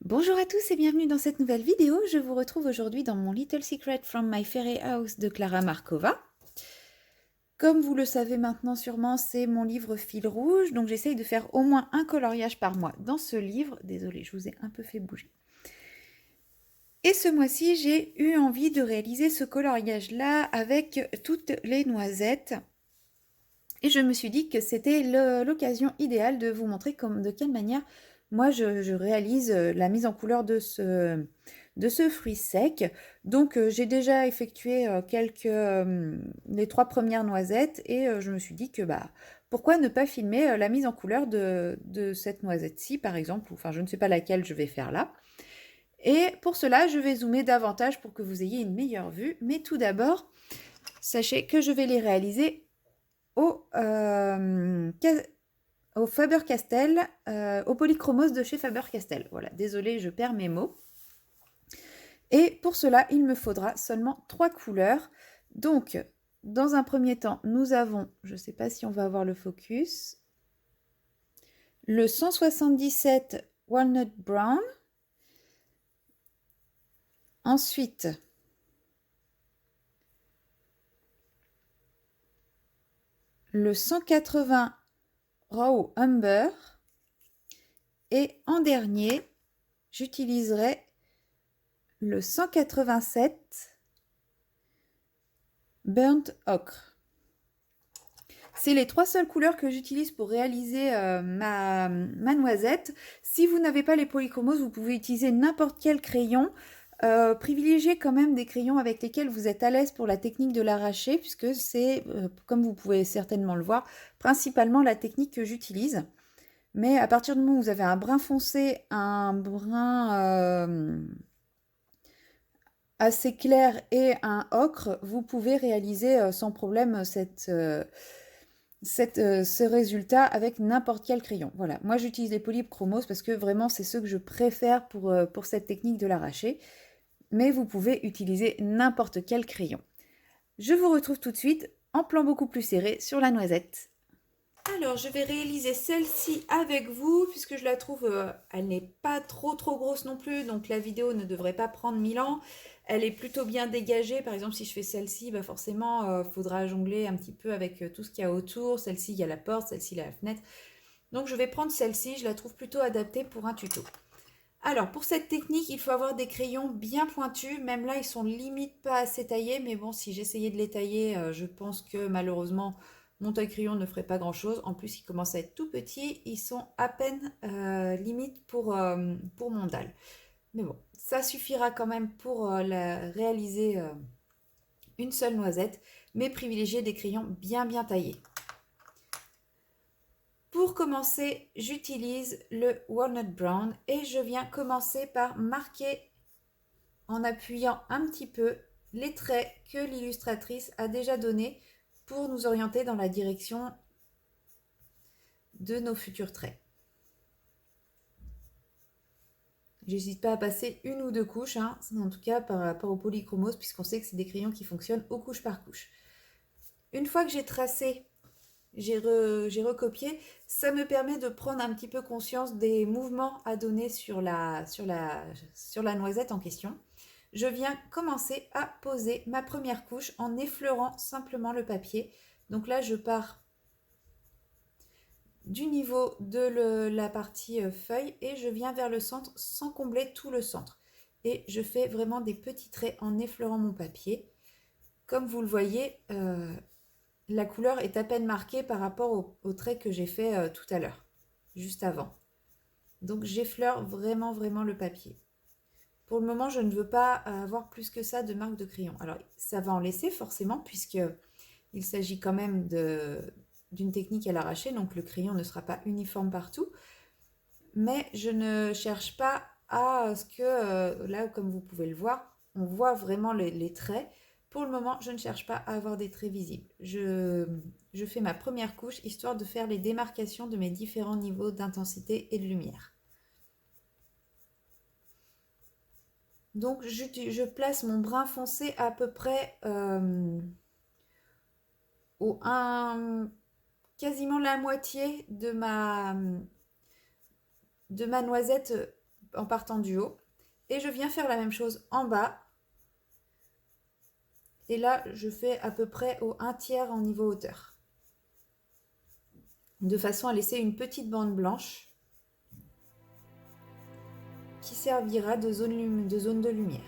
Bonjour à tous et bienvenue dans cette nouvelle vidéo. Je vous retrouve aujourd'hui dans mon Little Secret from My Fairy House de Clara Markova. Comme vous le savez maintenant sûrement, c'est mon livre fil rouge, donc j'essaye de faire au moins un coloriage par mois dans ce livre. Désolée, je vous ai un peu fait bouger. Et ce mois-ci, j'ai eu envie de réaliser ce coloriage-là avec toutes les noisettes. Et je me suis dit que c'était l'occasion idéale de vous montrer de quelle manière moi je réalise la mise en couleur de ce fruit sec. Donc j'ai déjà effectué les 3 premières noisettes et je me suis dit que pourquoi ne pas filmer la mise en couleur de cette noisette-ci par exemple, enfin je ne sais pas laquelle je vais faire là. Et pour cela, je vais zoomer davantage pour que vous ayez une meilleure vue. Mais tout d'abord, sachez que je vais les réaliser au, au Faber-Castell, au polychromos de chez Faber-Castell. Voilà, désolée, je perds mes mots. Et pour cela, il me faudra seulement 3 couleurs. Donc, dans un premier temps, nous avons, je ne sais pas si on va avoir le focus, le 177 Walnut Brown. Ensuite, le 180 Raw Umber. Et en dernier, j'utiliserai le 187 Burnt Ochre. C'est les 3 seules couleurs que j'utilise pour réaliser ma noisette. Si vous n'avez pas les polychromos, vous pouvez utiliser n'importe quel crayon. Privilégiez quand même des crayons avec lesquels vous êtes à l'aise pour la technique de l'arraché, puisque c'est, comme vous pouvez certainement le voir, principalement la technique que j'utilise. Mais à partir du moment où vous avez un brun foncé, un brun assez clair et un ocre, vous pouvez réaliser sans problème ce résultat avec n'importe quel crayon. Voilà, moi j'utilise les polychromos parce que vraiment c'est ceux que je préfère pour cette technique de l'arraché, mais vous pouvez utiliser n'importe quel crayon. Je vous retrouve tout de suite en plan beaucoup plus serré sur la noisette. Alors, je vais réaliser celle-ci avec vous, puisque je la trouve, elle n'est pas trop grosse non plus, donc la vidéo ne devrait pas prendre 1000 ans. Elle est plutôt bien dégagée. Par exemple, si je fais celle-ci, forcément, faudra jongler un petit peu avec tout ce qu'il y a autour. Celle-ci, il y a la porte, celle-ci, il y a la fenêtre. Donc, je vais prendre celle-ci, je la trouve plutôt adaptée pour un tuto. Alors, pour cette technique, il faut avoir des crayons bien pointus. Même là, ils sont limite pas assez taillés. Mais bon, si j'essayais de les tailler, je pense que malheureusement, mon taille-crayon ne ferait pas grand-chose. En plus, ils commencent à être tout petits. Ils sont à peine limite pour mon dalle. Mais bon, ça suffira quand même pour réaliser une seule noisette. Mais privilégier des crayons bien taillés. Pour commencer, j'utilise le Walnut Brown et je viens commencer par marquer en appuyant un petit peu les traits que l'illustratrice a déjà donnés pour nous orienter dans la direction de nos futurs traits. J'hésite pas à passer une ou deux couches, hein, en tout cas par rapport au polychromos, puisqu'on sait que c'est des crayons qui fonctionnent au couche par couche. Une fois que j'ai tracé, j'ai recopié, ça me permet de prendre un petit peu conscience des mouvements à donner sur la noisette en question. Je viens commencer à poser ma première couche en effleurant simplement le papier. Donc là, je pars du niveau de la partie feuille et je viens vers le centre sans combler tout le centre. Et je fais vraiment des petits traits en effleurant mon papier. Comme vous le voyez, la couleur est à peine marquée par rapport au trait que j'ai fait tout à l'heure, juste avant. Donc j'effleure vraiment le papier. Pour le moment, je ne veux pas avoir plus que ça de marque de crayon. Alors, ça va en laisser forcément, puisqu'il s'agit quand même d'une technique à l'arraché, donc le crayon ne sera pas uniforme partout. Mais je ne cherche pas à ce que, là, comme vous pouvez le voir, on voit vraiment les traits. Pour le moment, je ne cherche pas à avoir des traits visibles. Je fais ma première couche, histoire de faire les démarcations de mes différents niveaux d'intensité et de lumière. Donc, je place mon brun foncé à peu près quasiment la moitié de ma noisette en partant du haut. Et je viens faire la même chose en bas. Et là, je fais à peu près au 1/3 en niveau hauteur. De façon à laisser une petite bande blanche qui servira de zone de lumière.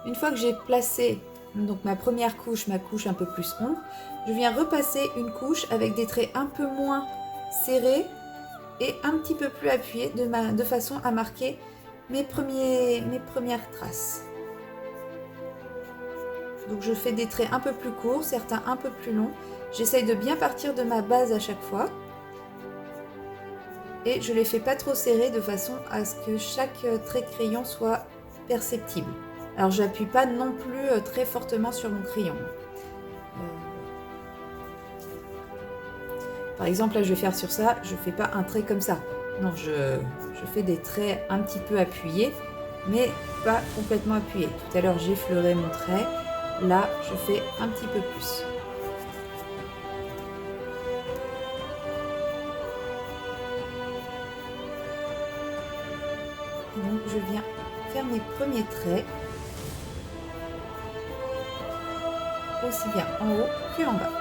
Une fois que j'ai placé donc ma première couche, ma couche un peu plus ombre, je viens repasser une couche avec des traits un peu moins serrés et un petit peu plus appuyés de façon à marquer mes premières traces. Donc je fais des traits un peu plus courts, certains un peu plus longs. J'essaye de bien partir de ma base à chaque fois. Et je les fais pas trop serrés de façon à ce que chaque trait de crayon soit perceptible. Alors j'appuie pas non plus très fortement sur mon crayon. Par exemple là je vais faire sur ça, je fais pas un trait comme ça. Non, je fais des traits un petit peu appuyés, mais pas complètement appuyés. Tout à l'heure j'ai effleuré mon trait, là je fais un petit peu plus. Et donc je viens faire mes premiers traits, aussi bien en haut qu'en bas.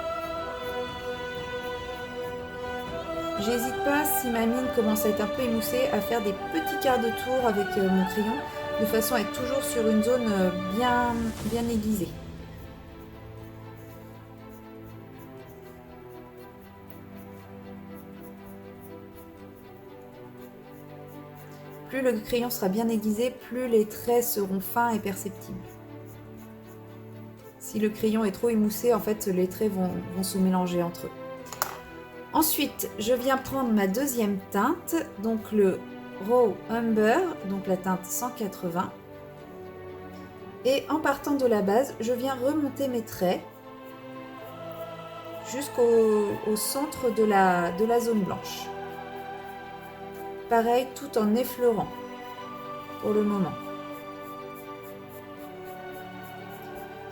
J'hésite pas, si ma mine commence à être un peu émoussée, à faire des petits quarts de tour avec mon crayon, de façon à être toujours sur une zone bien aiguisée. Plus le crayon sera bien aiguisé, plus les traits seront fins et perceptibles. Si le crayon est trop émoussé, en fait, les traits vont se mélanger entre eux. Ensuite, je viens prendre ma deuxième teinte, donc le Raw Umber, donc la teinte 180. Et en partant de la base, je viens remonter mes traits jusqu'au centre de la zone blanche. Pareil, tout en effleurant pour le moment.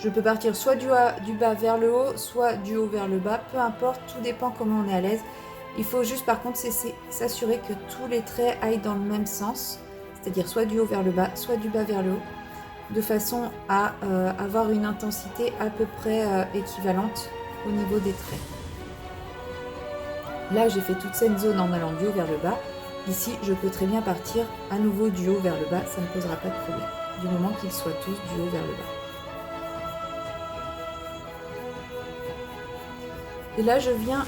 Je peux partir soit du bas vers le haut, soit du haut vers le bas, peu importe, tout dépend comment on est à l'aise. Il faut juste par contre s'assurer que tous les traits aillent dans le même sens, c'est-à-dire soit du haut vers le bas, soit du bas vers le haut, de façon à avoir une intensité à peu près équivalente au niveau des traits. Là, j'ai fait toute cette zone en allant du haut vers le bas. Ici, je peux très bien partir à nouveau du haut vers le bas, ça ne posera pas de problème, du moment qu'ils soient tous du haut vers le bas. Et là, je viens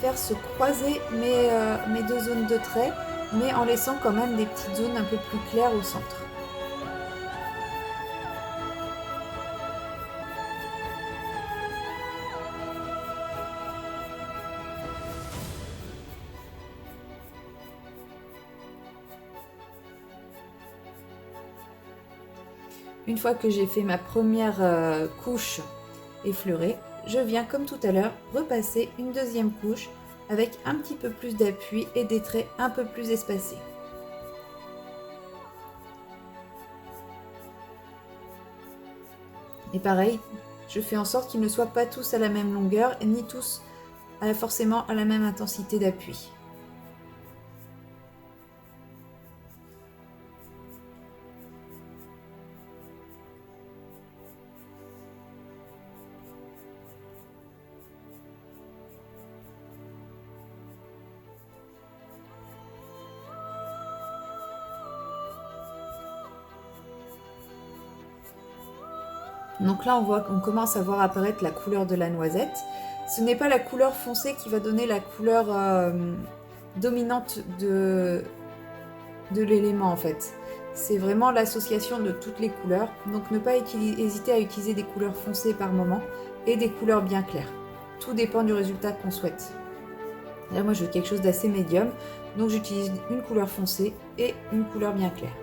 faire se croiser mes deux zones de traits, mais en laissant quand même des petites zones un peu plus claires au centre. Une fois que j'ai fait ma première couche effleurée, je viens comme tout à l'heure repasser une deuxième couche avec un petit peu plus d'appui et des traits un peu plus espacés. Et pareil, je fais en sorte qu'ils ne soient pas tous à la même longueur, ni tous forcément à la même intensité d'appui. Donc là, on commence à voir apparaître la couleur de la noisette. Ce n'est pas la couleur foncée qui va donner la couleur dominante de l'élément en fait. C'est vraiment l'association de toutes les couleurs. Donc ne pas hésiter à utiliser des couleurs foncées par moment et des couleurs bien claires. Tout dépend du résultat qu'on souhaite. Là, moi, je veux quelque chose d'assez médium. Donc j'utilise une couleur foncée et une couleur bien claire.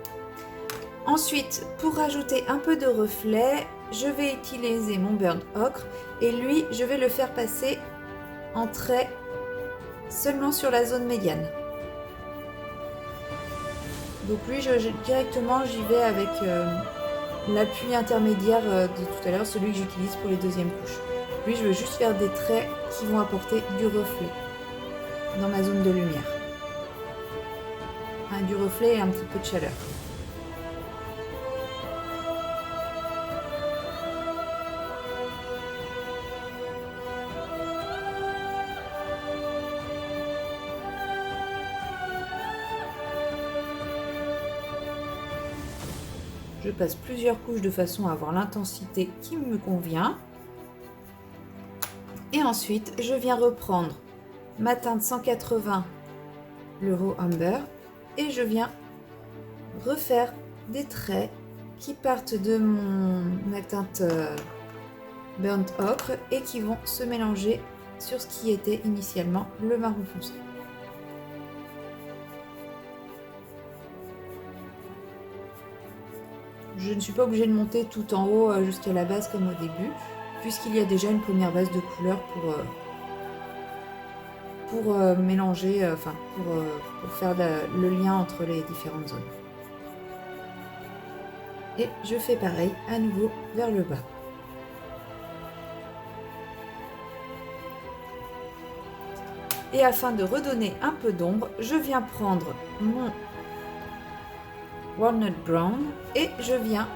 Ensuite, pour rajouter un peu de reflet, je vais utiliser mon burnt ocre et lui, je vais le faire passer en trait seulement sur la zone médiane. Donc lui, directement, j'y vais avec l'appui intermédiaire de tout à l'heure, celui que j'utilise pour les deuxièmes couches. Lui, je veux juste faire des traits qui vont apporter du reflet dans ma zone de lumière. Du reflet et un petit peu de chaleur. Je passe plusieurs couches de façon à avoir l'intensité qui me convient. Et ensuite, je viens reprendre ma teinte 180, le Raw Umber, et je viens refaire des traits qui partent de ma teinte Burnt Ocre et qui vont se mélanger sur ce qui était initialement le marron foncé. Je ne suis pas obligée de monter tout en haut jusqu'à la base comme au début, puisqu'il y a déjà une première base de couleurs pour mélanger, pour faire le lien entre les différentes zones. Et je fais pareil à nouveau vers le bas. Et afin de redonner un peu d'ombre, je viens prendre mon Walnut Brown et je viens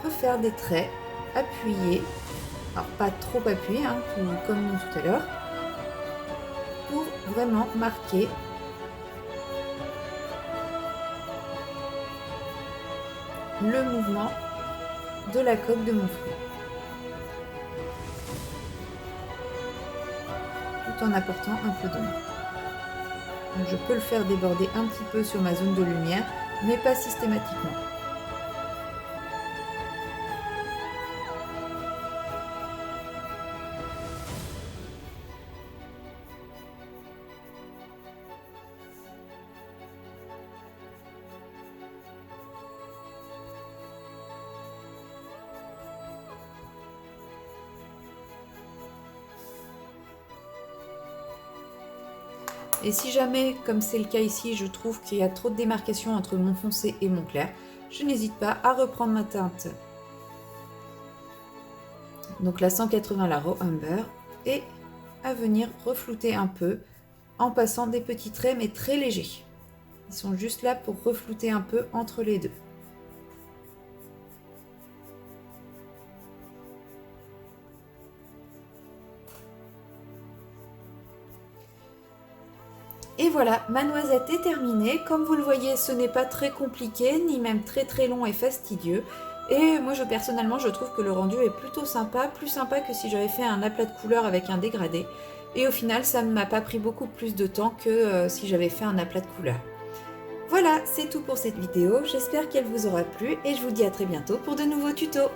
refaire des traits appuyés, alors pas trop appuyés, comme tout à l'heure, pour vraiment marquer le mouvement de la coque de mon fruit, tout en apportant un peu d'ombre. Donc je peux le faire déborder un petit peu sur ma zone de lumière, mais pas systématiquement. Et si jamais, comme c'est le cas ici, je trouve qu'il y a trop de démarcation entre mon foncé et mon clair, je n'hésite pas à reprendre ma teinte, donc la 180, la Raw Umber, et à venir reflouter un peu en passant des petits traits mais très légers. Ils sont juste là pour reflouter un peu entre les deux. Et voilà, ma noisette est terminée. Comme vous le voyez, ce n'est pas très compliqué, ni même très long et fastidieux. Et moi, personnellement, je trouve que le rendu est plutôt sympa, plus sympa que si j'avais fait un aplat de couleurs avec un dégradé. Et au final, ça ne m'a pas pris beaucoup plus de temps que si j'avais fait un aplat de couleurs. Voilà, c'est tout pour cette vidéo. J'espère qu'elle vous aura plu et je vous dis à très bientôt pour de nouveaux tutos.